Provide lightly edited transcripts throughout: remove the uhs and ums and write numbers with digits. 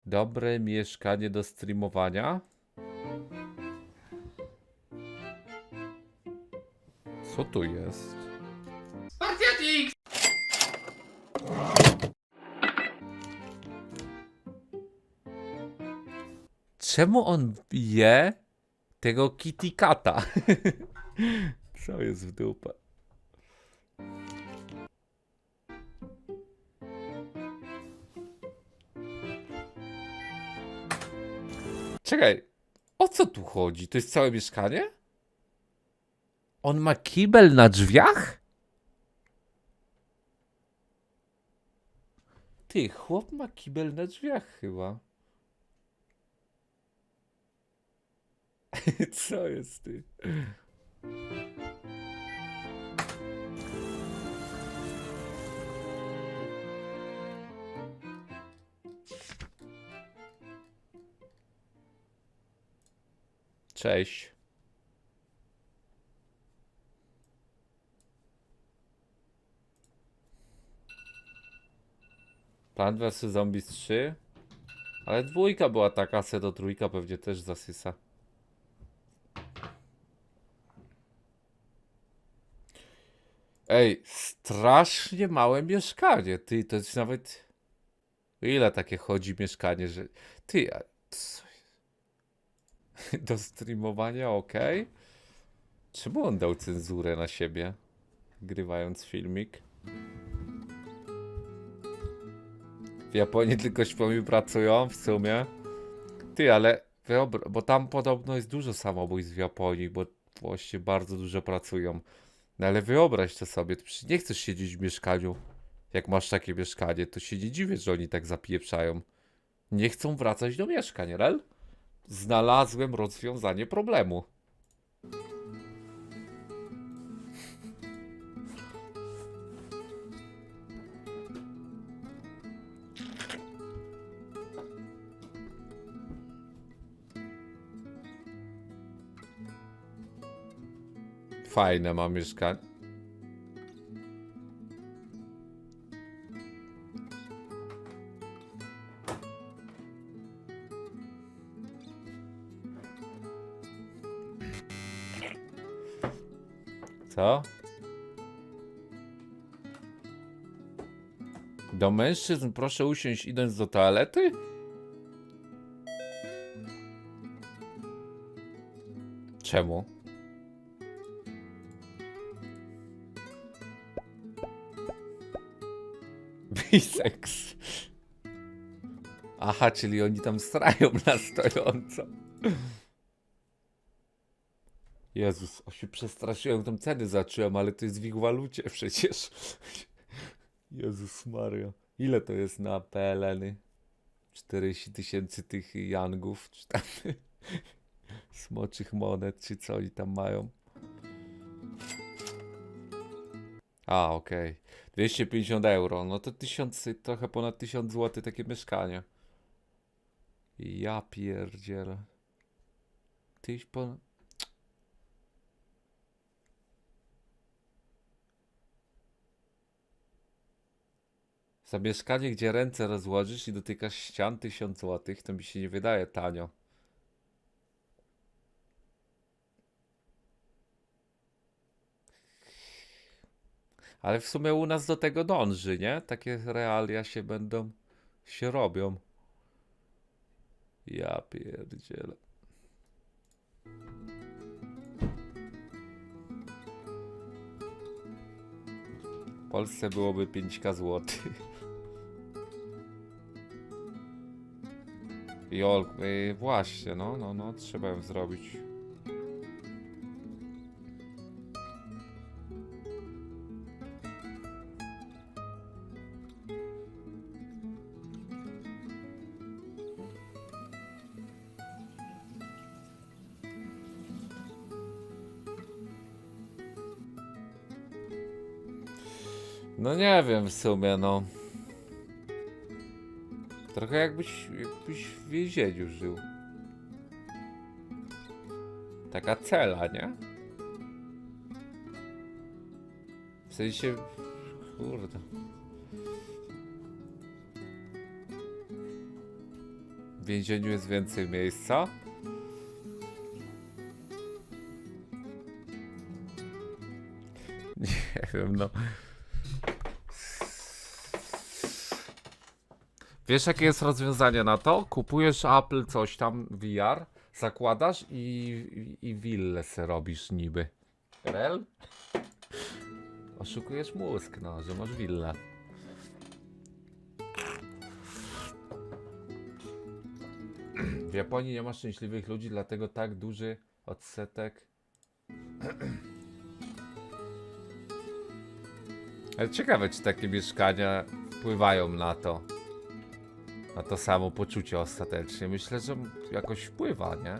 Dobre mieszkanie do streamowania. Co tu jest? Spartiatix! Czemu on je tego Kitty Kata? Co jest w dupę? Czekaj, o co tu chodzi? To jest całe mieszkanie? On ma kibel na drzwiach? Ty, chłop ma kibel na drzwiach chyba. Co jest ty? Cześć. Plant vs Zombies 3. Ale dwójka była taka, do trójka pewnie też zasysa. Ej, strasznie małe mieszkanie. Ty, to jest nawet... Ile takie chodzi mieszkanie, że... Ty, a co jest? Do streamowania ok? Czemu on dał cenzurę na siebie? Grywając filmik. W Japonii tylko śpią pracują w sumie. Ty, ale... Bo tam podobno jest dużo samobójstw w Japonii, bo właśnie bardzo dużo pracują. No ale wyobraź to sobie, ty przecież nie chcesz siedzieć w mieszkaniu. Jak masz takie mieszkanie, to się nie dziwię, że oni tak zapieprzają. Nie chcą wracać do mieszkań, rel? Znalazłem rozwiązanie problemu. Fajne mam mieszkanie. Co? Do mężczyzn proszę usiąść idąc do toalety? Czemu? Biseks. Aha, czyli oni tam strają na stojąco. Jezus, o się przestraszyłem, tam ceny zacząłem, ale to jest w ich walucie przecież. Jezus Maria. Ile to jest na PLN-y? 40 000 tych yangów, czy tam smoczych monet, czy co oni tam mają? A, okej. 250 euro, no to 1000, trochę ponad 1000 zł takie mieszkanie. Ja pierdzielę. Tyś po... Za mieszkanie, gdzie ręce rozłożysz i dotykasz ścian 1000 zł, to mi się nie wydaje tanio. Ale w sumie u nas do tego dąży, nie? Takie realia się robią. Ja pierdzielę. W Polsce byłoby 5k złotych. Jol, właśnie, no, trzeba ją zrobić. No nie wiem w sumie, no. Trochę jakbyś w więzieniu żył. Taka cela, nie? W sensie... Kurde. więzieniu jest więcej miejsca. Nie wiem, no. Wiesz, jakie jest rozwiązanie na to? Kupujesz Apple coś tam, VR, zakładasz i willę se robisz niby. Rel? Oszukujesz mózg, no, że masz willę. W Japonii nie ma szczęśliwych ludzi, dlatego tak duży odsetek. Ale ciekawe, czy takie mieszkania wpływają na to. Na to samo poczucie ostatecznie. Myślę, że jakoś wpływa, nie?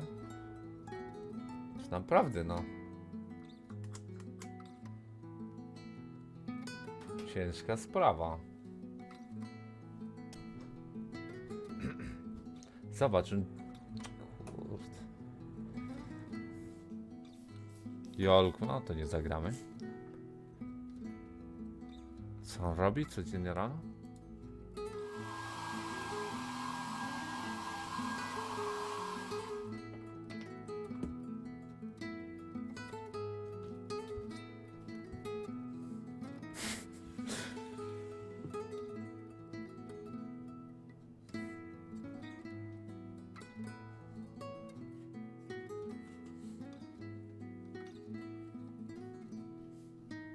Naprawdę, no. Ciężka sprawa. Zobacz. Kurde. Jolku, no to nie zagramy. Co on robi codziennie rano?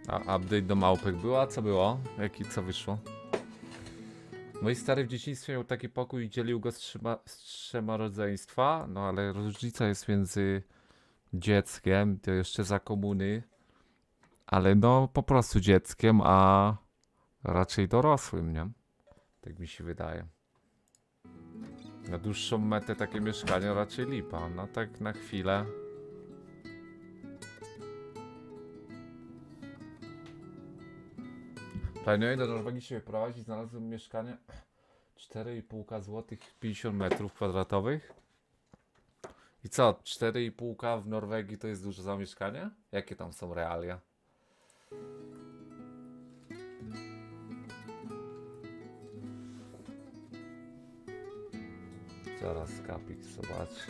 A update do małpek było? A co było? Co wyszło? Mój stary w dzieciństwie miał taki pokój i dzielił go z trzema rodzeństwa. No ale różnica jest między dzieckiem, to jeszcze za komuny. Ale no po prostu dzieckiem, a raczej dorosłym, nie? Tak mi się wydaje. Na dłuższą metę takie mieszkanie raczej lipa. No tak na chwilę. Planuję do Norwegii się wyprowadzić, znalazłem mieszkanie 4,5 zł, 50 metrów kwadratowych. I co, 4,5 w Norwegii to jest dużo za mieszkanie? Jakie tam są realia? Zaraz kapik, zobacz.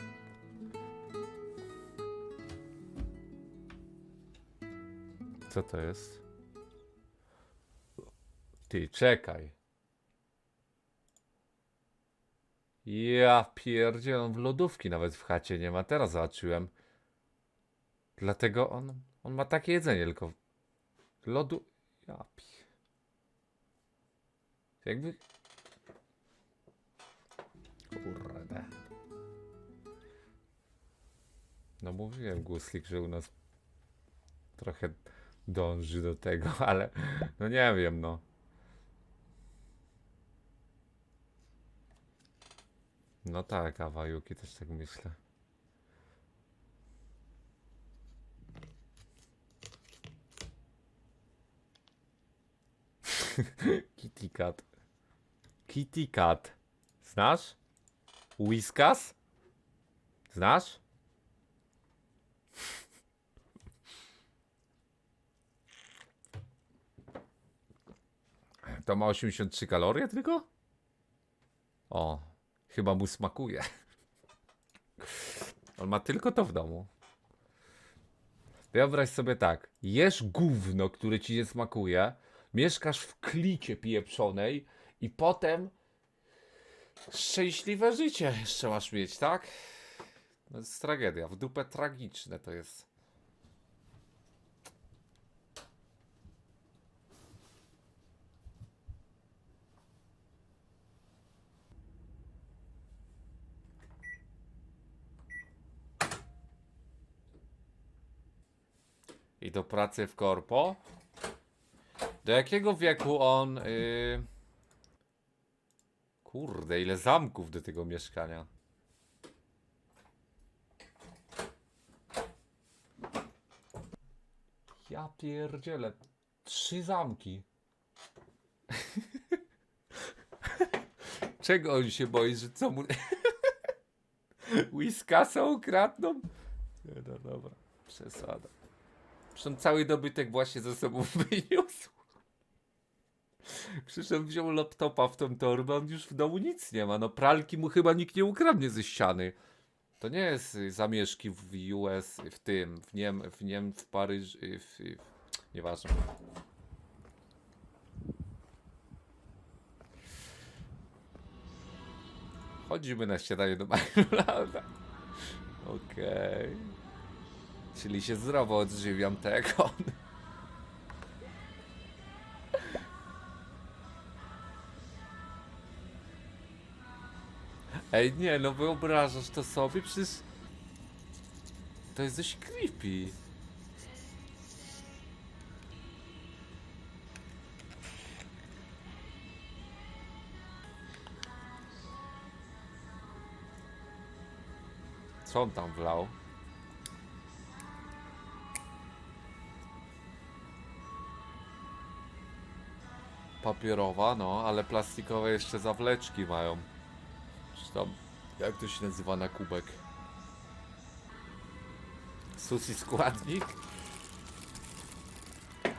Co to jest? Ty, czekaj. Ja pierdzielę, w lodówki nawet w chacie nie ma. Teraz zobaczyłem. Dlatego on ma takie jedzenie, tylko lodu... Ja jakby... Kurde. No mówiłem, Guslik, że u nas trochę dąży do tego, ale no nie wiem, no. No tak, Awajuki też tak myślę. Kitty Cat. Kitty Cat. Znasz? Whiskas? Znasz? To ma 83 kalorie tylko? O, chyba mu smakuje. On ma tylko to w domu. Wyobraź sobie tak. Jesz gówno, które ci nie smakuje. Mieszkasz w klicie pieprzonej i potem szczęśliwe życie jeszcze masz mieć, tak? To jest tragedia. W dupę tragiczne to jest. I do pracy w korpo. Do jakiego wieku on... Kurde, ile zamków do tego mieszkania. Ja pierdzielę. 3 zamki. Czego on się boi, że co mu... Whiskasa ukradną? Nie, no dobra, przesada. Zresztą cały dobytek właśnie ze sobą wyniósł. Przyszedł, wziął laptopa w tą torbę, on już w domu nic nie ma. No pralki mu chyba nikt nie ukradnie ze ściany. To nie jest zamieszki w US, w tym, w Paryżu, nieważne. Chodzimy na śniadanie do McDonalda. Okej. Czyli się zdrowo odżywiam tego. Ej, nie, no wyobrażasz to sobie? Przecież to jest dość creepy. Co on tam wlał? Papierowa, no, ale plastikowe jeszcze zawleczki mają. Czy tam, jak to się nazywa na kubek? Sushi składnik?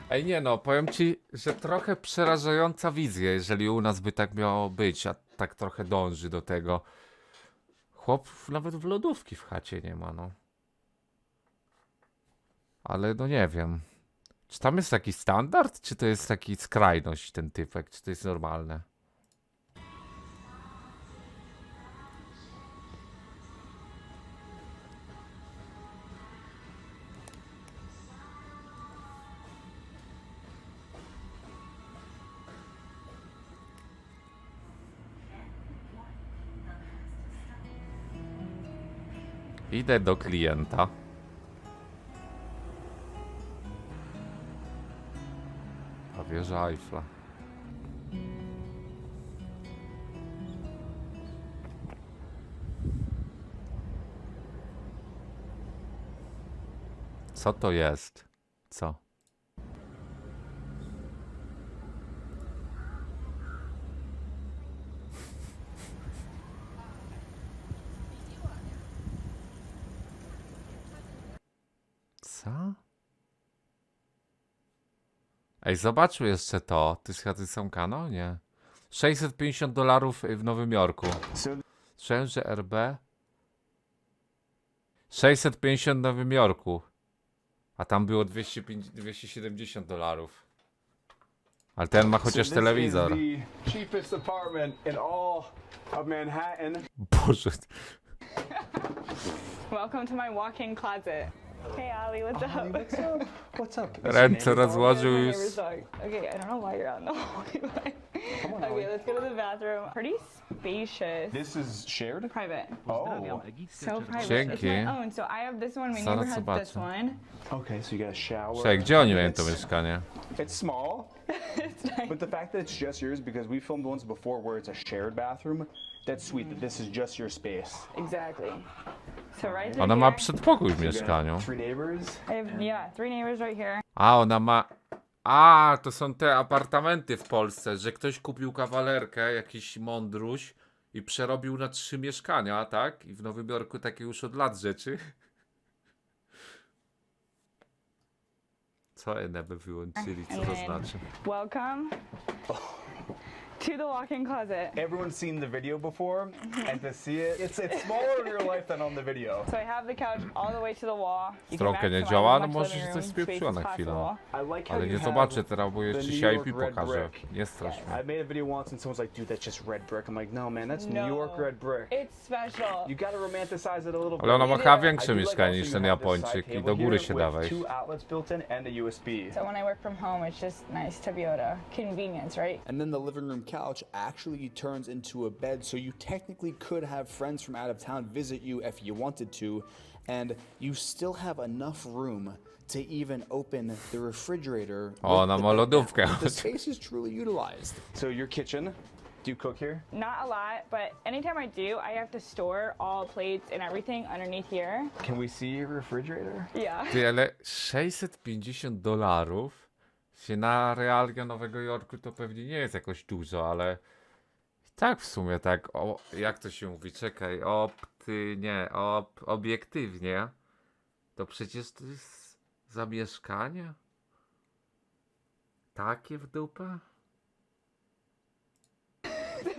Ej, nie no, powiem ci, że trochę przerażająca wizja, jeżeli u nas by tak miało być, a tak trochę dąży do tego. Chłop nawet w lodówki w chacie nie ma, no. Ale no nie wiem. Czy tam jest taki standard, czy to jest taki skrajność ten typek, czy to jest normalne? Idę do klienta. A wieża Eiffla. Co to jest? Co? Co? Ej, zobaczmy jeszcze to. Te schody są kano? Nie. $650 w Nowym Jorku. Słyszałem, że RB 650 w Nowym Jorku. A tam było $270. Ale ten ma chociaż telewizor. Boże. Welcome to my walk-in closet. Hey Ali, what's up? What's up? Ręce rozłożył My już. neighbor's dog. Okay, I don't know why you're out in the hallway. Okay, let's go to the bathroom. Pretty spacious. This is shared? Private. Oh. So private. Dzięki. It's my own. So I have this one. My Zaraz neighbor has this zobaczę. one. Okay, so you got a shower. Cześć, gdzie oni mają It's- to mieszkanie? It's small, It's nice. but the fact that it's just yours, because we filmed ones before where it's a shared bathroom, that's sweet that this is just your space. Exactly. So right Ona here, ma przedpokój w You got mieszkaniu. 3 neighbors. I have, yeah, 3 neighbors right here. A, ona ma... A, to są te apartamenty w Polsce, że ktoś kupił kawalerkę, jakiś mądruś i przerobił na 3 mieszkania, tak? I w Nowym Jorku takie już od lat rzeczy. Co NB wyłączyli, co to znaczy? Welcome to the walk-in closet. Everyone's seen the video before, and to see it, it's smaller in real life than on the video. So I have the couch all the way to the wall. You can Stronkę nie maximize działa, as no much może living się room coś space spieprzyło as na chwilę. possible. I like how Ale you nie have zobaczę teraz, bo the jeszcze New się York IP red pokaże. brick. Nie strasz mnie. I made a video once and someone's like, dude, that's just red brick. I'm like, no man, that's No. New York red brick. It's special. You gotta romanticize it a little bit. Ale ona ma You chyba do. większe I do like mieszkanie also niż you ten have this Japończyk side i table do góry here się with da wejść. 2 outlets built in and a USB. So when I work from home, it's just nice to be able to convenience, right? And then the living room couch actually turns into a bed, so you technically could have friends from out of town visit you if you wanted to, and you still have enough room to even open the refrigerator. O, with ona the ma bed lodówkę. down. The space is truly utilized. So your kitchen, do you cook here? Not a lot, but anytime I do, I have to store all plates and everything underneath here. Can we see your refrigerator? Yeah. Ty, ale $650 się na realia Nowego Jorku to pewnie nie jest jakoś dużo, ale i tak w sumie tak, o, jak to się mówi, czekaj, obiektywnie, to przecież to jest za mieszkanie? Takie w dupę?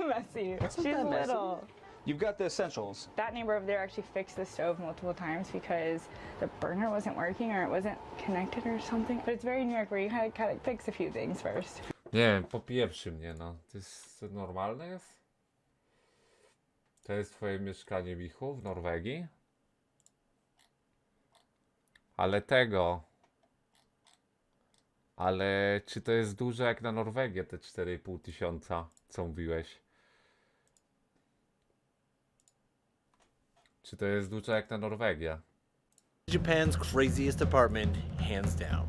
messy. It's not She's that messy. little. You've got the essentials. That neighbor over there actually fixed the stove multiple times because the burner wasn't working or it wasn't connected or something. But it's very New York where you kind of fix a few things first. Nie wiem, popieprzy mnie, no. To normalne jest? To jest twoje mieszkanie, Michu, w Norwegii? Ale tego... Ale czy to jest duże jak na Norwegię, te 4,5 tysiąca, co mówiłeś? Czy to jest duże jak na Norwegię? Japan's craziest apartment, hands down.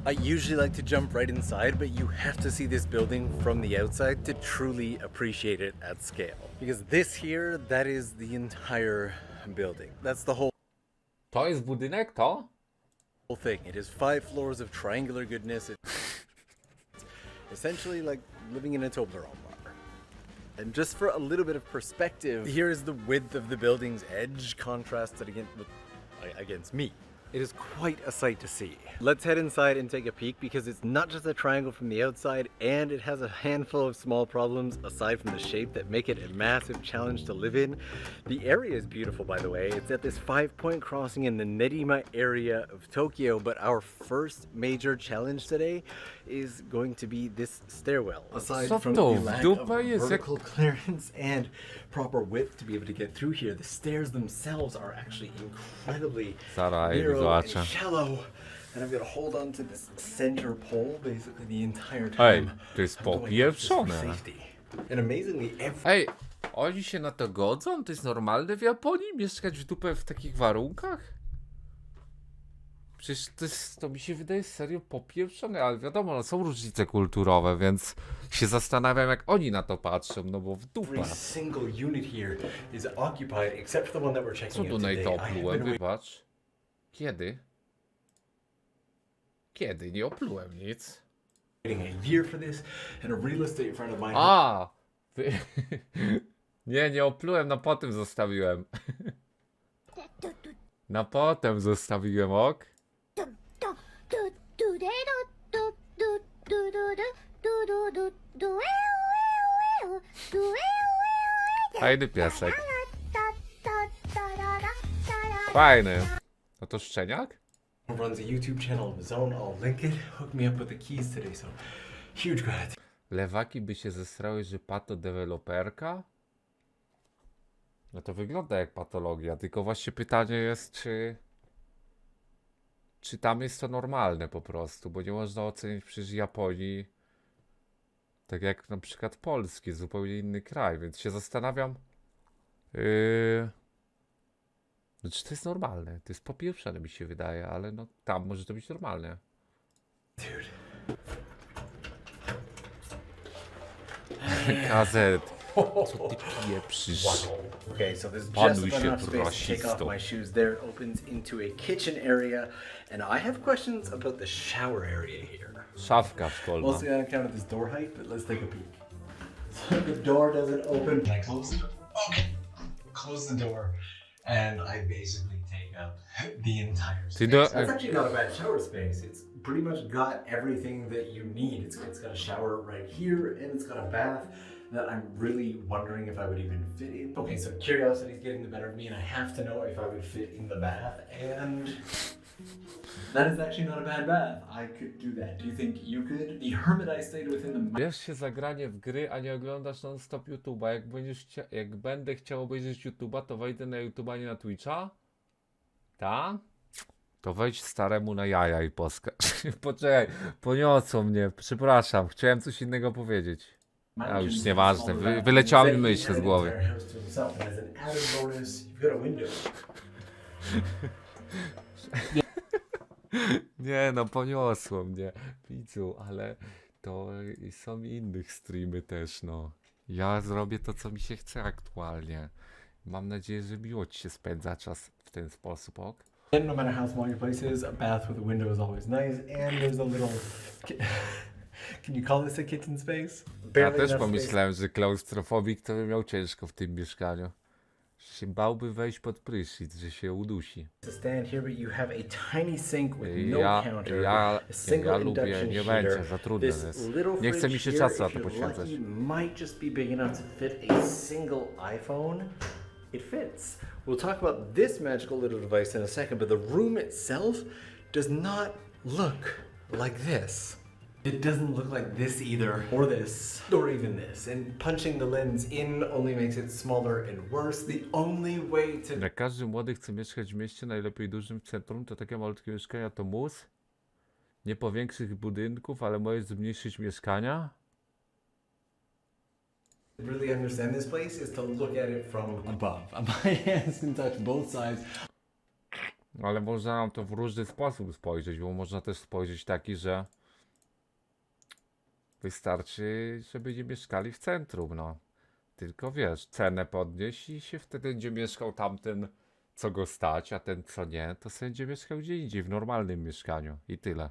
I usually like to jump right inside, but you have to see this building from the outside to truly appreciate it at scale. Because this here, that is the entire building. That's the whole To jest budynek, to? thing. It is 5 floors of triangular goodness. It's essentially like living in a Toblerone bar. And just for a little bit of perspective, here is the width of the building's edge contrasted against me. It is quite a sight to see. Let's head inside and take a peek because it's not just a triangle from the outside, and it has a handful of small problems aside from the shape that make it a massive challenge to live in. The area is beautiful, by the way. It's at this 5-point crossing in the Nerima area of Tokyo, but our first major challenge today is going to be this stairwell. Aside Co from to the w lack dupę of jest, jak- vertical clearance and proper width to be able to get through here, the stairs themselves are actually incredibly Zaraz, narrow zobaczę. and shallow, and I've got to hold on to this center pole basically the entire Ej, time. to jest I'm going up just for popieprzone. safety. And amazingly, every Ej, oni się na to godzą? To jest normalne w Japonii? Mieszkać w dupę w takich warunkach? Przecież to mi się wydaje serio popieprzone, ale wiadomo, no, są różnice kulturowe, więc się zastanawiam, jak oni na to patrzą, no bo w dupę. single unit here is occupied, except for the one that we're Co checking tu out today. I have najtoplułem? been Wybacz. Kiedy? Kiedy? Nie oplułem nic. waiting a year for this, and a real estate friend of mine. A! Wy... nie oplułem, na potem zostawiłem. Na potem zostawiłem, ok? Fajny piesek. Fajny. No to szczeniak? Runs a YouTube channel of his own. I'll link it. Hooked me up with the keys today, so huge gratitude. Lewaki by się zesrały, że pato deweloperka? No to wygląda jak patologia, tylko właśnie pytanie jest, czy tam jest to normalne po prostu, bo nie można ocenić przecież Japonii tak jak na przykład Polski, zupełnie inny kraj, więc się zastanawiam, no czy to jest normalne, to jest popieprzone mi się wydaje, ale no tam może to być normalne. Gazet, co ty pieprzysz? Okay, so there's Panuj just się, enough space to take off rasisto. my shoes. There it opens into a kitchen area, and I have questions about the shower area here. Szafka szkolna. Mostly on account of this door height, but let's take a peek. So the door doesn't open. I close it. Okay. Close the door, and I basically take up the entire Ty space. do- That's actually not a bad shower space. It's pretty much got everything that you need. It's got a shower right here, and it's got a bath that I'm really wondering if I would even fit in. Okay, so curiosity's getting the better of me, and I have to know if I would fit in the bath, and that is actually not a bad bath. I could do that. Do you think you could? The hermit I stayed with in the Bierz się za granie w gry, a nie oglądasz non-stop YouTube'a. Jak będę chciał obejrzeć YouTube'a, to wejdę na YouTube'a, nie na Twitcha. Ta? To wejdź staremu na jaja i poskacz. Poczekaj, poniosło mnie. Przepraszam, chciałem coś innego powiedzieć. A już nieważne, wyleciała mi myśl z głowy. Nie no, poniosło mnie, widzu, ale to są innych streamy też, no. Ja zrobię to, co mi się chce aktualnie. Mam nadzieję, że miło ci się spędza czas w ten sposób, ok? And no matter how small your place is, a bath with a window is always nice, and there's a little... Can you call this a kitchen space? Ja Barely też enough pomyślałem, że klaustrofobik to by miał ciężko w tym mieszkaniu. się bałby wejść pod prysznic, że się udusi. To stand here, but you have a tiny sink with no Ja, counter, ja, a single ja lubię, induction nie heater. będzie, za trudne This jest. little Nie chce mi fridge się here, czasu na if to you're poświęcać. lucky, might just be big enough to fit a single iPhone. It fits. We'll talk about this magical little device in a second, but the room itself does not look like this. It doesn't look like this either, or this, or even this. And punching the lens in only makes it smaller and worse. The only way to... Jak każdy młody chce mieszkać w mieście, najlepiej dużym centrum, to takie malutkie mieszkania to mus. Nie powiększyć budynków, ale możesz zmniejszyć mieszkania. really understand this place is to look at it from above. My hands can touch both sides. Ale można nam to w różny sposób spojrzeć, bo można też spojrzeć taki, że wystarczy, żeby nie mieszkali w centrum, no. Tylko wiesz, cenę podnieść i się wtedy będzie mieszkał tamten, co go stać, a ten, co nie, to sobie będzie mieszkał gdzie indziej, w normalnym mieszkaniu i tyle.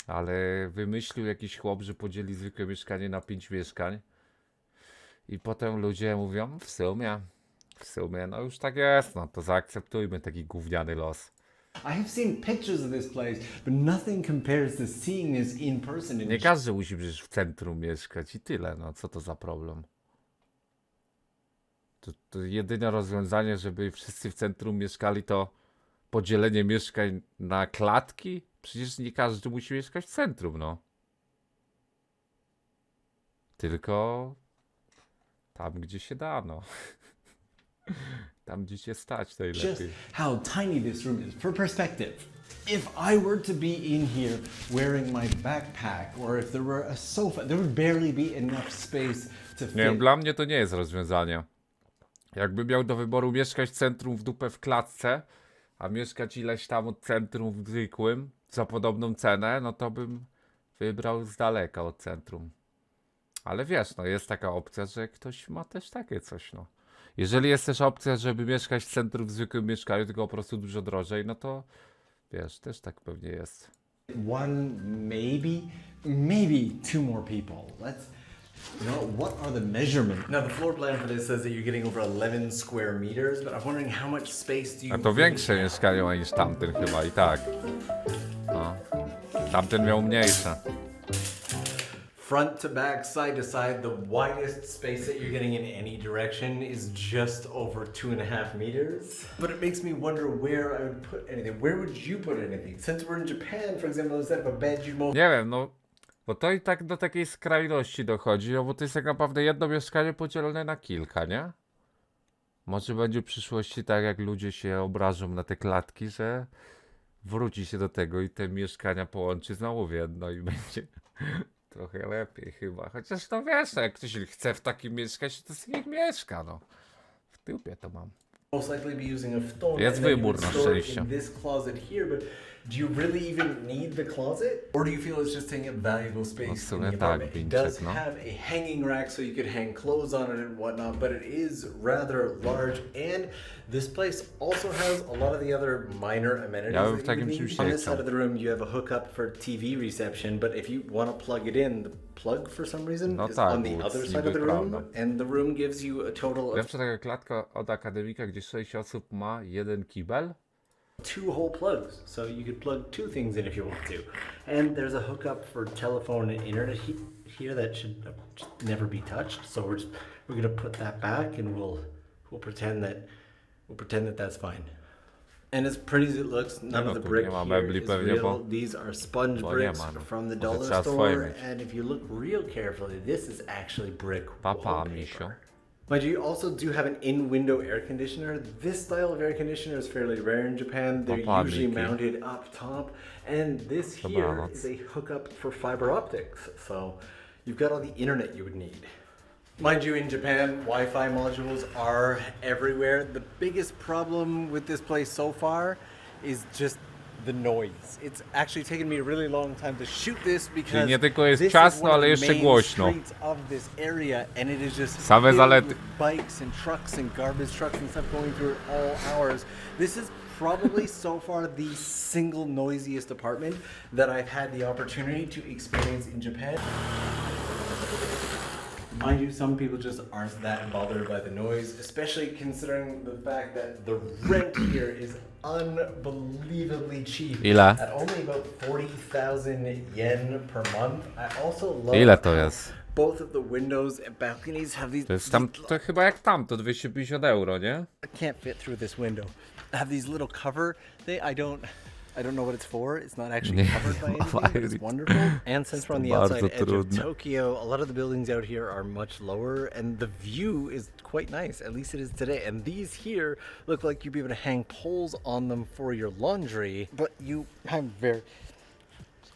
Ale wymyślił jakiś chłop, że podzieli zwykłe mieszkanie na 5 mieszkań i potem ludzie mówią, w sumie, no już tak jest, no to zaakceptujmy taki gówniany los. I have seen pictures of this place, but nothing compares to seeing this in person. Nie każdy musi przecież w centrum mieszkać i tyle, no co to za problem? To jedyne rozwiązanie, żeby wszyscy w centrum mieszkali, to podzielenie mieszkań na klatki? Przecież nie każdy musi mieszkać w centrum, no. Tylko tam, gdzie się da, no. Tam, gdzie się stać Just najlepiej. how tiny this room is. For perspective, if I were to be in here wearing my backpack, or if there were a sofa, there would barely be enough space to fit. Nie wiem, dla mnie to nie jest rozwiązanie. Jakbym miał do wyboru mieszkać w centrum w dupę w klatce, a mieszkać ileś tam od centrum w zwykłym, za podobną cenę, no to bym wybrał z daleka od centrum. Ale wiesz, no jest taka opcja, że ktoś ma też takie coś, no. Jeżeli jest też opcja, żeby mieszkać w centrum w zwykłym mieszkaniu, tylko po prostu dużo drożej, no to wiesz, też tak pewnie jest. One, maybe two more people. What are the measurements? Now the floor plan for this says that you're getting over 11 square meters, but I'm wondering how much space do you A to większe mieszkanie ma niż tamten chyba i tak. No. Tamten miał mniejsze. Front to back, side to side, the widest space that you're getting in any direction is just over 2.5 meters. But it makes me wonder where I would put anything. Where would you put anything? Since we're in Japan, for example, instead of a bed, you'd most... Nie wiem, no. Bo to i tak do takiej skrajności dochodzi, no bo to jest tak naprawdę jedno mieszkanie podzielone na kilka, nie? Może będzie w przyszłości tak, jak ludzie się obrażą na te klatki, że wróci się do tego i te mieszkania połączy znowu w jedno i będzie trochę lepiej chyba. Chociaż no wiesz, no, jak ktoś chce w takim mieszkać, to sobie niech mieszka, no. W dupie to mam. most likely be using a phone. Jest and then you wybór would na store it szczęście. in this closet here, but do you really even need the closet? Or do you feel it's just taking up valuable space No w in sumie the tak, apartment? It Vincent, does no. have a hanging rack so you could hang clothes on it and whatnot, but it is rather large, and this place also has a lot of the other minor amenities Ja bym w that you takim would czymś need. On nie this side chciał. of the room you have a hookup for TV reception, but if you want to plug it in, the plug for some reason No is tak, on the bo other niby side of the room, prawda. and the room gives you a total of Zawsze taka klatka od akademika, gdzie 6 osób ma jeden kibel. 2 whole plugs, so you could plug 2 things in if you want to. And there's a hookup for telephone and internet here that should just never be touched. So we're gonna put that back, and we'll pretend that that's fine. And as pretty as it looks, none of the tu brick nie ma here mebli is pewnie, real. bo- These are sponge bo nie bricks ma, no. from the Może dollar trzeba store. swoje mieć. And if you look real carefully, this is actually brick Papa, wallpaper. misio. Mind you also do have an in-window air conditioner. This style of air conditioner is fairly rare in Japan. They're Papa, usually Mickey. mounted up top. And this here Dobranoc. is a hookup for fiber optics. So you've got all the internet you would need. Mind you, in Japan, Wi-Fi modules are everywhere. The biggest problem with this place so far is just the noise. It's actually taken me a really long time to shoot this because nie tylko jest this is ciasno, one of ale the jeszcze main głośno. streets of this area, and it is just Same filled zalety. with bikes and trucks and garbage trucks and stuff going through it all hours. This is probably so far the single noisiest apartment that I've had the opportunity to experience in Japan. Mind you, some people just aren't that bothered by the noise, especially considering the fact that the rent here is unbelievably cheap. Ile? At only about 40,000 yen per month. I also love Ile to how jest? both of the windows and balconies have these. To jest tam, to chyba jak tam, to 250 euro, nie? I can't fit through this window. I have these little cover thing. I don't know what it's for. It's not actually covered by anything, but it's wonderful. And since we're on the outside edge of Tokyo, a lot of the buildings out here are much lower, and the view is quite nice. At least it is today. And these here look like you'd be able to hang poles on them for your laundry. But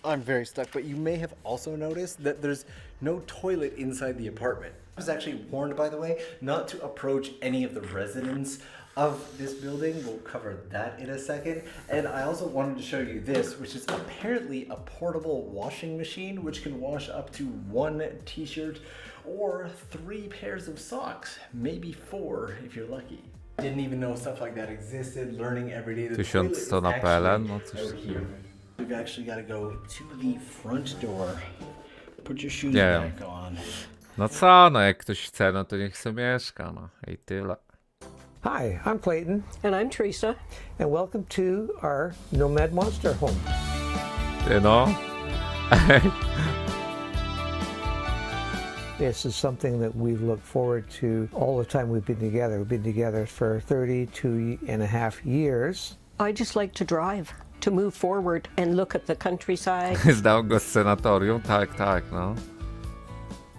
I'm very stuck. But you may have also noticed that there's no toilet inside the apartment. I was actually warned, by the way, not to approach any of the residents of this building. We'll cover that in a second. And I also wanted to show you this, which is apparently a portable washing machine, which can wash up to 1 t-shirt or 3 pairs of socks, maybe 4 if you're lucky. Didn't even know stuff like that existed, learning every day. The toilet is 1100 na PLN, no actually coś out here. We've actually got to go to the front door. Put your shoes Nie back on. No co, no jak ktoś chce, no to niech sobie mieszka, no i tyle. Hi, I'm Clayton, And I'm Teresa. and welcome to our Nomad Monster home. Ty no. This is something that we've looked forward to all the time we've been together. We've been together for 32 and a half years. I just like to drive, to move forward and look at the countryside. Zdał go z senatorium, tak, no.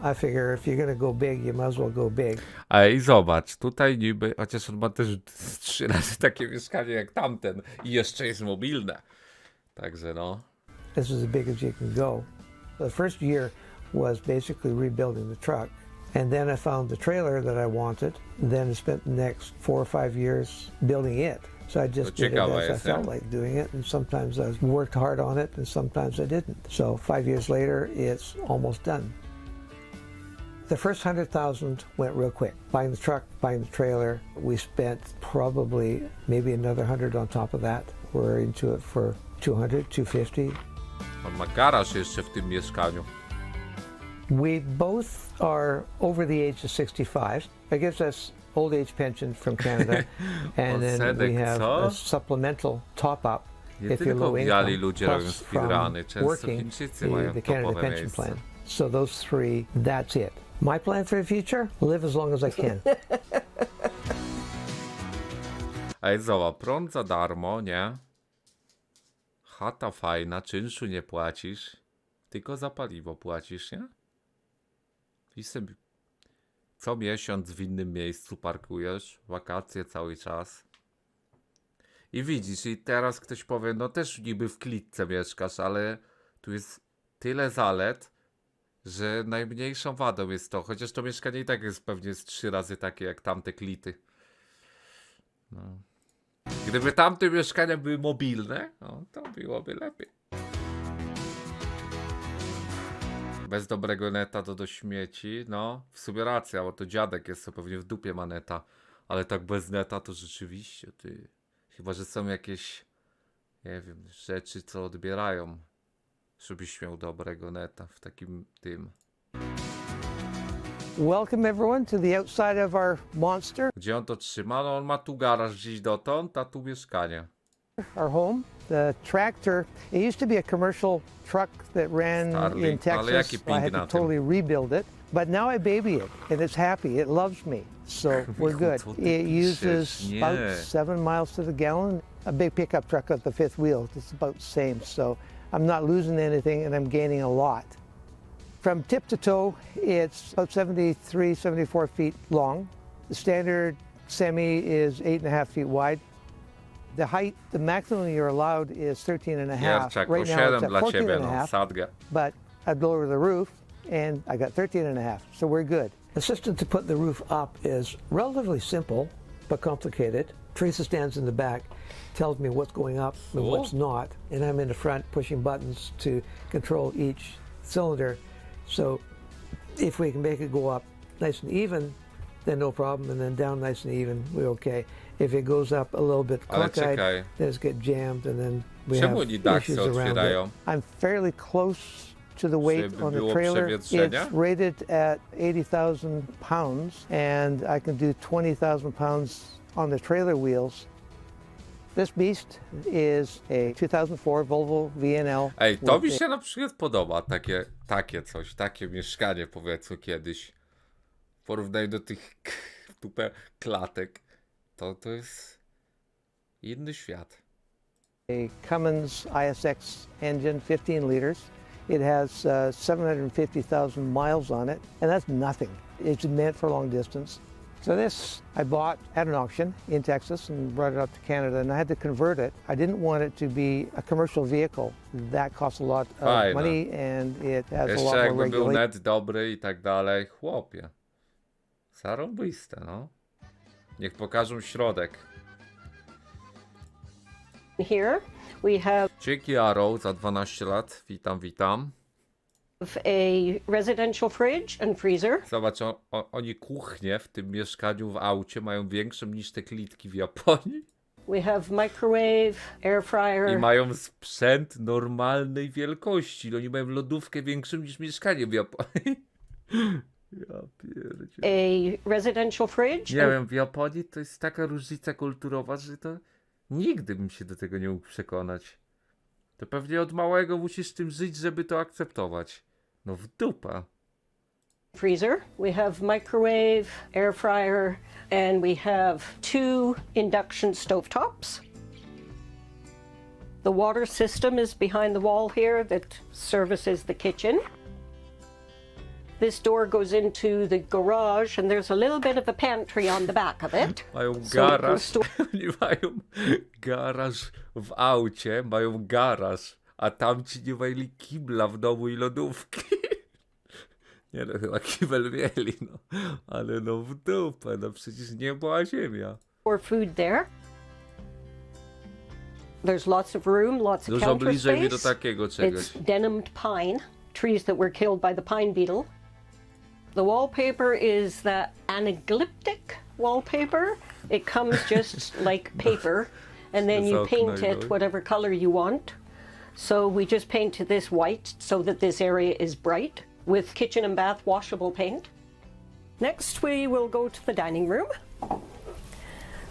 I figure if you're going to go big, you might as well go big. Ej, zobacz, tutaj niby, chociaż on ma też 3 razy takie mieszkanie jak tamten i jeszcze jest mobilne. Także no. This is as big as you can go. The first year was basically rebuilding the truck. And then I found the trailer that I wanted. Then I spent the next 4 or 5 years building it. So I just did it as I felt like doing it. And sometimes I worked hard on it and sometimes I didn't. So 5 years later, it's almost done. The first 100,000 went real quick. Buying the truck, buying the trailer. We spent probably maybe another 100 on top of that. We're into it for 200, 250. On ma garaż jeszcze w tym mieszkaniu. We both are over the age of 65. That gives us old age pension from Canada. And then we have a supplemental top up Nie if you're tylko low biali income, ludzie robią plus speedruny, from często working Chińczycy mają the Canada topowe pension miejsce. plan. So those 3, that's it. My plan for the future, live as long as I can. Ej, zobacz, prąd za darmo, nie? Chata fajna, czynszu nie płacisz, tylko za paliwo płacisz, nie? I sobie co miesiąc w innym miejscu parkujesz, wakacje cały czas. I widzisz, i teraz ktoś powie, no też niby w klitce mieszkasz, ale tu jest tyle zalet, że najmniejszą wadą jest to, chociaż to mieszkanie i tak jest pewnie z 3 razy takie jak tamte klity. No. Gdyby tamte mieszkania były mobilne, no, to byłoby lepiej. Bez dobrego neta to do śmieci, no w sumie racja, bo to dziadek jest, co pewnie w dupie ma neta, ale tak bez neta to rzeczywiście, ty. Chyba że są jakieś, nie wiem, rzeczy, co odbierają, żebyś miał dobrego neta w takim tym. Welcome everyone to the outside of our Monster, Gdzie on to trzyma? No on ma tu garaż gdzieś dotąd, a tu mieszkanie. our home. The tractor, it used to be a commercial truck that ran Starlink, in Texas. ale jaki I ping had na to tym. totally rebuild it, but now I baby it and it's happy. It loves me, so we're good. Co ty It uses piszesz? about Nie. 7 miles to the gallon. A big pickup truck with the 5th wheel, it's about the same. So I'm not losing anything and I'm gaining a lot. From tip to toe, it's about 73, 74 feet long. The standard semi is 8.5 feet wide. The height, the maximum you're allowed is 13 and a half. Gierczak, Right now it's 7 at dla 14 ciebie, and a no, half, sadgę. but I'd lower the roof and I got 13 and a half, so we're good. The system to put the roof up is relatively simple, but complicated. Teresa stands in the back, tells me what's going up and Oh. what's not, and I'm in the front pushing buttons to control each cylinder. So if we can make it go up nice and even, then no problem, and then down nice and even, we're okay. If it goes up a little bit Ale cockeyed, czekaj. then it's get jammed, and then we Czemu have oni dachsy issues around it. otwierają? I'm fairly close to the weight Żeby on the było trailer. przewietrzenia? It's rated at 80,000 pounds, and I can do 20,000 pounds on the trailer wheels. This beast is a 2004 Volvo VNL. Ej, to mi with się na przykład podoba, takie coś, takie mieszkanie powiedzmy kiedyś. W porównaniu do tych w dupę klatek, to jest inny świat. a Cummins ISX engine, 15 liters. It has 750,000 miles on it, and that's nothing. It's meant for long distance. So this I bought at an auction in Texas and brought it up to Canada, and I had to convert it. I didn't want it to be a commercial vehicle. That costs a lot of Fajne. money, and it has a Jeszcze lot more jakby był regulations. net dobry i tak dalej, chłopie. Zarąbiste, no. Niech pokażą środek. Here we have Dzięki Arrow za 12 lat. Witam, witam. a residential fridge and freezer. Zobacz, oni kuchnię w tym mieszkaniu w aucie mają większą niż te klitki w Japonii. We have microwave, air I fryer, mają sprzęt normalnej wielkości. No, oni mają lodówkę większą niż mieszkanie w Japonii. Ja pierdzie. a residential fridge. Nie wiem, w Japonii to jest taka różnica kulturowa, że to nigdy bym się do tego nie mógł przekonać. To pewnie od małego musisz z tym żyć, żeby to akceptować. No w dupa. Freezer. We have microwave, air fryer, and we have 2 induction stovetops. The water system is behind the wall here that services the kitchen. This door goes into the garage, and there's a little bit of a pantry on the back of it. Mają So it garaż. goes to- Oni mają garaż w aucie, mają garaż, a tamci nie mieli kibla w domu i lodówki. Nie no, chyba kibel mieli, no. Ale no w dupę, no przecież nie była ziemia. For food there. There's lots of room, lots of Dużo counter bliżej mi do space. takiego czegoś. It's denimed pine, trees that were killed by the pine beetle. The wallpaper is the anaglyptic wallpaper. It comes just like paper, and then you paint it whatever color you want. So we just painted this white so that this area is bright with kitchen and bath washable paint. Next, we will go to the dining room.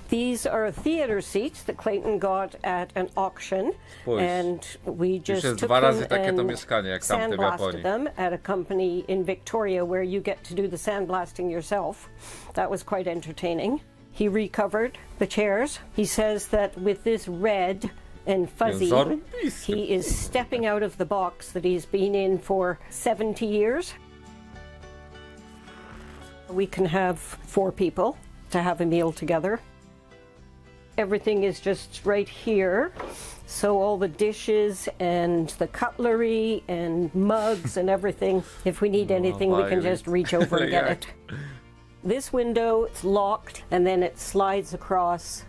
These are theater seats that Clayton got at an auction, Spójrz. and we Już just jest took 2 razy them takie to and mieszkanie, jak tamte w sandblasted Japonii. them at a company in Victoria where you get to do the sandblasting yourself. That was quite entertaining. He recovered the chairs. He says that with this red and fuzzy, zarąbiste. he is stepping out of the box that he's been in for 70 years. We can have 4 people to have a meal together. Everything is just right here. So all the dishes and the cutlery and mugs and everything, if we need anything, we can just reach over and get it. This window, it's locked, and then it slides across.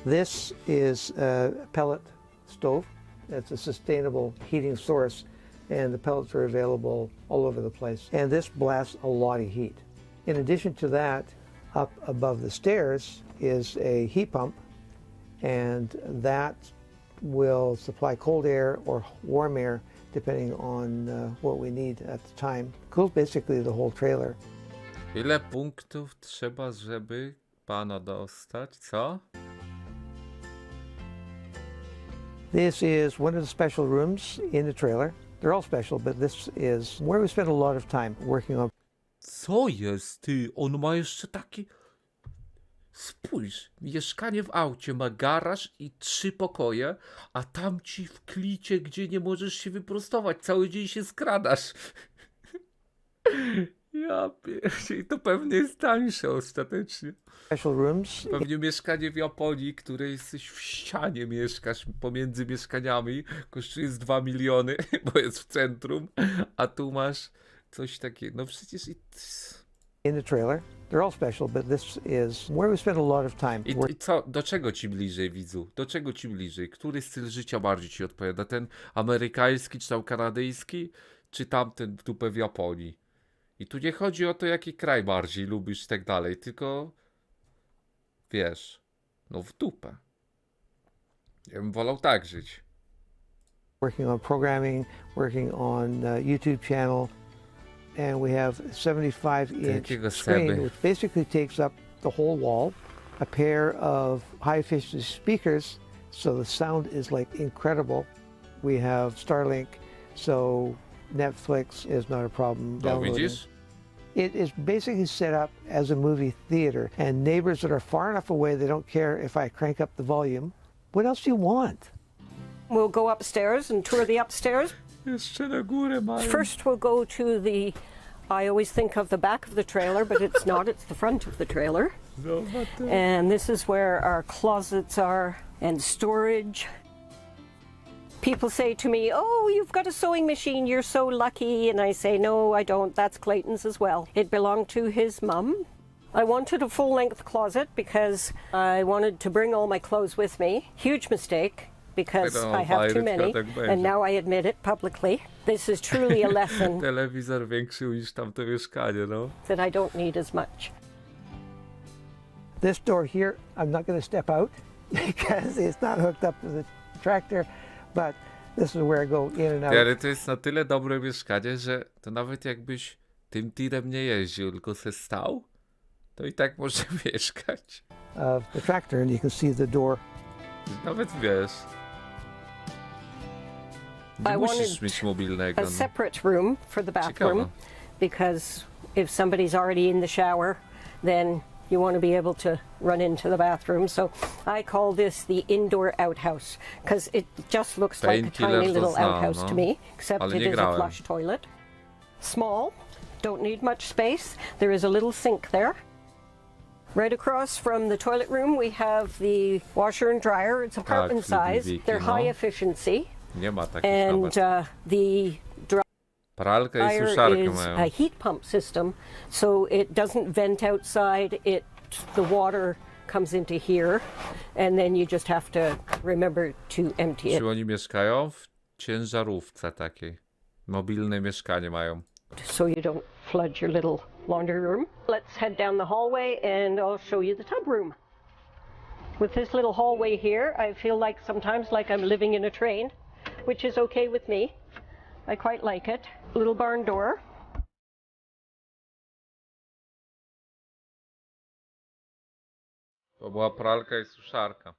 This is a pellet stove. It's a sustainable heating source, and the pellets are available all over the place. And this blasts a lot of heat. In addition to that, up above the stairs is a heat pump, and that will supply cold air or warm air depending on what we need at the time. Cools basically the whole trailer. Ile punktów trzeba, żeby pana dostać, co? This is one of the special rooms in the trailer. They're all special, but this is where we spend a lot of time working on. Co jest, ty? On ma jeszcze taki... Spójrz, mieszkanie w aucie ma garaż i 3 pokoje, a tam ci w klicie, gdzie nie możesz się wyprostować, cały dzień się skradasz. Ja pierdzie, i to pewnie jest tańsze ostatecznie. Special rooms. Pewnie mieszkanie w Japonii, które jesteś w ścianie, mieszkasz pomiędzy mieszkaniami, kosztuje z 2 miliony, bo jest w centrum, a tu masz coś takiego. No przecież In the trailer. They're all special, but this is where we spend a lot of time. I co, do czego ci bliżej, widzu? Do czego ci bliżej? Który styl życia bardziej ci odpowiada? Ten amerykański, czy tam kanadyjski, czy tamten w dupę w Japonii? I tu nie chodzi o to, jaki kraj bardziej lubisz i tak dalej, tylko wiesz, no w dupę. Ja bym wolał tak żyć. working on programming, working on YouTube channel, and we have 75-inch Takiego screen, sobie. which basically takes up the whole wall, a pair of high-efficiency speakers, so the sound is like incredible. We have Starlink, so Netflix is not a problem No downloading. widzisz? It is basically set up as a movie theater, and neighbors that are far enough away, they don't care if I crank up the volume. What else do you want? We'll go upstairs and tour the upstairs. Jeszcze na górę mają. First, we'll go to the, I always think of the back of the trailer, but it's not, it's the front of the trailer. Zobacz to. And this is where our closets are and storage. People say to me, oh, you've got a sewing machine, you're so lucky. And I say, no, I don't, that's Clayton's as well. It belonged to his mum. I wanted a full-length closet because I wanted to bring all my clothes with me. Huge mistake, because Wiadomo, I have too Bajrytka many, tak będzie. and now I admit it publicly. This is truly a lesson Telewizor większy niż tamte mieszkanie, no. that I don't need as much. This door here, I'm not going to step out because it's not hooked up to the tractor, but this is where I go in and out. Ale to jest na tyle dobre mieszkanie, że to nawet jakbyś tym tirem nie jeździł, tylko se stał, to i tak można mieszkać. Of the tractor, and you can see the door. Nawet wiesz. Nie I musisz wanted mieć mobilnego. A No. separate room for the bathroom Ciekawe. because if somebody's already in the shower, then you want to be able to run into the bathroom. So I call this the indoor outhouse because it just looks like a Painkiller tiny to little znam, outhouse no. to me, except Ale it nie is a grałem. flush toilet. Small, don't need much space. There is a little sink there. Right across from the toilet room, we have the washer and dryer. It's apartment size. wiki, They're no. high efficiency. Nie ma takich And nawet. the Pralkę i dryer suszarkę is mają. a heat pump system, so it doesn't vent outside. The water comes into here, and then you just have to remember to empty it. Czy oni mieszkają w ciężarówce takiej? Mobilne mieszkanie mają. So you don't flood your little laundry room. Let's head down the hallway and I'll show you the tub room. With this little hallway here, I feel like sometimes like I'm living in a train, which is okay with me. I quite like it. Little barn door. To była pralka i suszarka.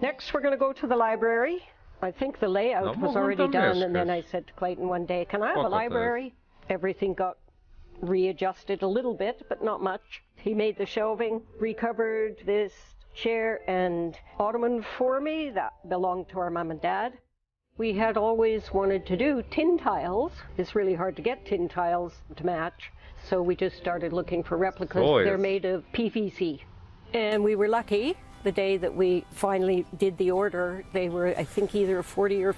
Next, we're going to go to the library. I think the layout No, was mogłem already tam done, and then I mieszkać. said to Clayton one day, can I have Spoko a to jest. library? Everything got readjusted a little bit, but not much. He made the shelving, recovered this chair and ottoman for me that belonged to our mom and dad. We had always wanted to do tin tiles. It's really hard to get tin tiles to match, so we just started looking for replicas. Oh, They're yes. made of PVC. And we were lucky. The day that we finally did the order, they were, I think, either 40 or...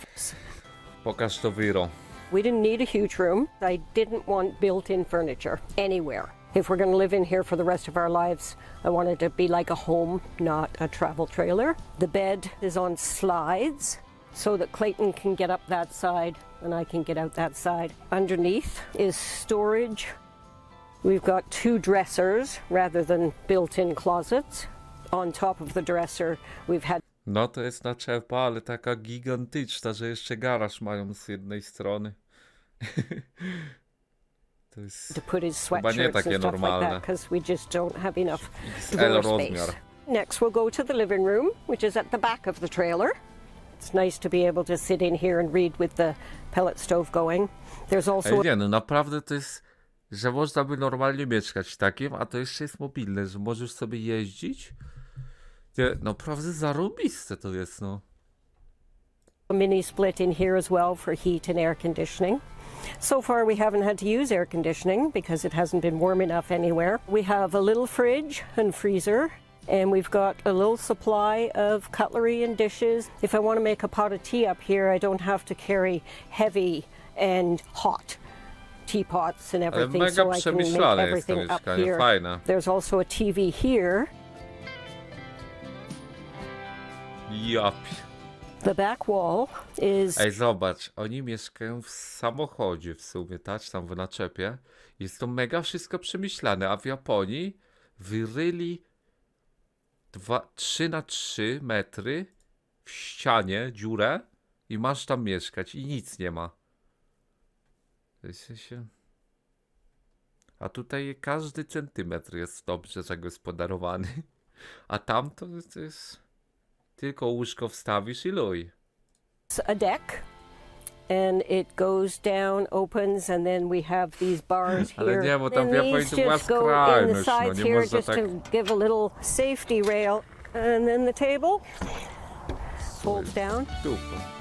Pokaż to wyro. We didn't need a huge room. I didn't want built-in furniture anywhere. If we're going to live in here for the rest of our lives, I want it to be like a home, not a travel trailer. The bed is on slides so that Clayton can get up that side and I can get out that side. Underneath is storage. We've got 2 dressers rather than built-in closets. On top of the dresser, we've had No to jest naczepa, ale taka gigantyczna, że jeszcze garaż mają z jednej strony. To jest to put his chyba nie sweatshirts takie and stuff like normalne. that because we just don't have enough XL door rozmiar. space. Next, we'll go to the living room, which is at the back of the trailer. It's nice to be able to sit in here and read with the pellet stove going. There's also Ej, nie, no naprawdę to jest, że można by normalnie mieszkać w takim, a to jeszcze jest mobilne, że możesz sobie jeździć. Nie, naprawdę zarobiste to jest, no. a mini split in here as well for heat and air conditioning. So far, we haven't had to use air conditioning because it hasn't been warm enough anywhere. We have a little fridge and freezer, and we've got a little supply of cutlery and dishes. If I want to make a pot of tea up here, I don't have to carry heavy and hot teapots and everything, mega so I can make przemyślane jest to everything up mieszkanie, here. fajne. There's also a TV here. Ja The back wall is Ej, zobacz, oni mieszkają w samochodzie w sumie, tak? Tam w naczepie. Jest to mega wszystko przemyślane, a w Japonii wyryli 3 na 3 metry w ścianie dziurę i masz tam mieszkać i nic nie ma. To się... A tutaj każdy centymetr jest dobrze zagospodarowany. A tam to jest... Tylko łóżko wstawisz i luj. It's a deck, and it goes down, opens, and then we have these bars Ale here. nie, bo tam And w Japonii these to była just go in the skrajność, no sides nie here można just tak... to give a little safety rail, and then the table folds down. Dupa.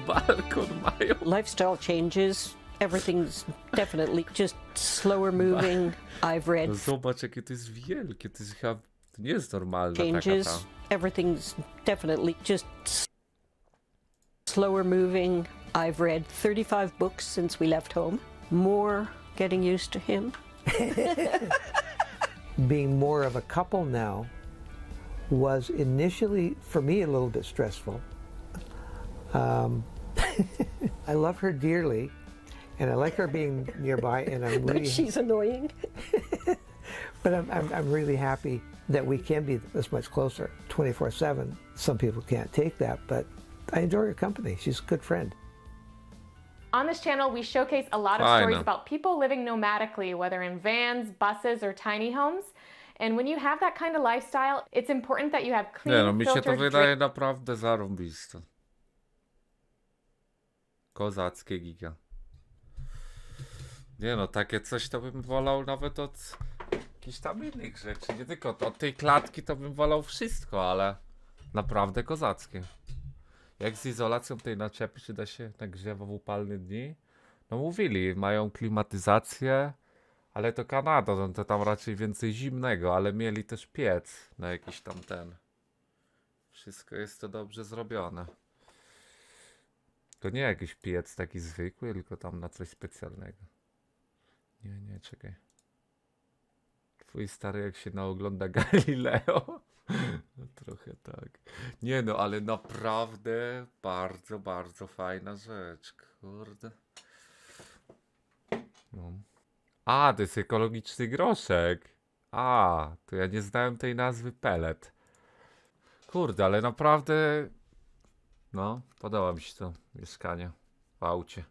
Balkon mają. Lifestyle changes. Everything's definitely just slower moving. I've read No zobacz, jakie to jest wielkie, to jest chyba... To nie jest normalne taka changes. ta... Everything's definitely just slower moving. I've read 35 books since we left home. More getting used to him. Being more of a couple now was initially, for me, a little bit stressful. I love her dearly, and I like her being nearby, and I'm really... She's annoying. But I'm really happy that we can be this much closer, 24/7. Some people can't take that, but I enjoy her company. She's a good friend. On this channel, we showcase a lot of Fine. stories about people living nomadically, whether in vans, buses, or tiny homes. And when you have that kind of lifestyle, it's important that you have clean, Nie no, mi się to filtered wydaje naprawdę zarąbiste. Kozackie giga. Nie no, takie coś to bym wolał nawet od jakichś tam innych rzeczy. Nie tylko od tej klatki to bym wolał wszystko, ale naprawdę kozackie. Jak z izolacją tej naczepy, czy da się nagrzewa w upalne dni? No mówili, mają klimatyzację, ale to Kanada, no to tam raczej więcej zimnego, ale mieli też piec na jakiś tam ten. Wszystko jest to dobrze zrobione. To nie jakiś piec taki zwykły, tylko tam na coś specjalnego. Nie, czekaj. Twój stary jak się naogląda Galileo. No trochę tak. Nie no, ale naprawdę bardzo, bardzo fajna rzecz. Kurde. No. A, to jest ekologiczny groszek. A, to ja nie znałem tej nazwy pelet. Kurde, ale naprawdę... No, podoba mi się to mieszkanie w aucie.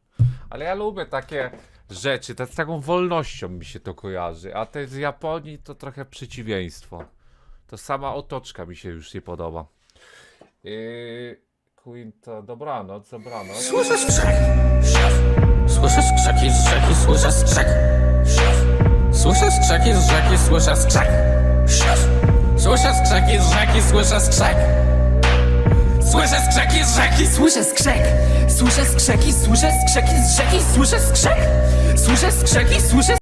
Ale ja lubię takie rzeczy, z taką wolnością mi się to kojarzy. A te z Japonii to trochę przeciwieństwo. To sama otoczka mi się już nie podoba. Queen to dobranoc. Słyszę skrzek. Słyszę skrzeki z rzeki, słyszę skrzek. Słyszę skrzeki z rzeki, słyszę skrzek. Słyszę skrzeki z rzeki, słyszę skrzek. Słyszę skrzeki z rzeki, słyszę skrzek. Słyszę skrzeki, słyszę skrzeki z rzeki, słyszę skrzek. Słyszę skrzeki, słyszę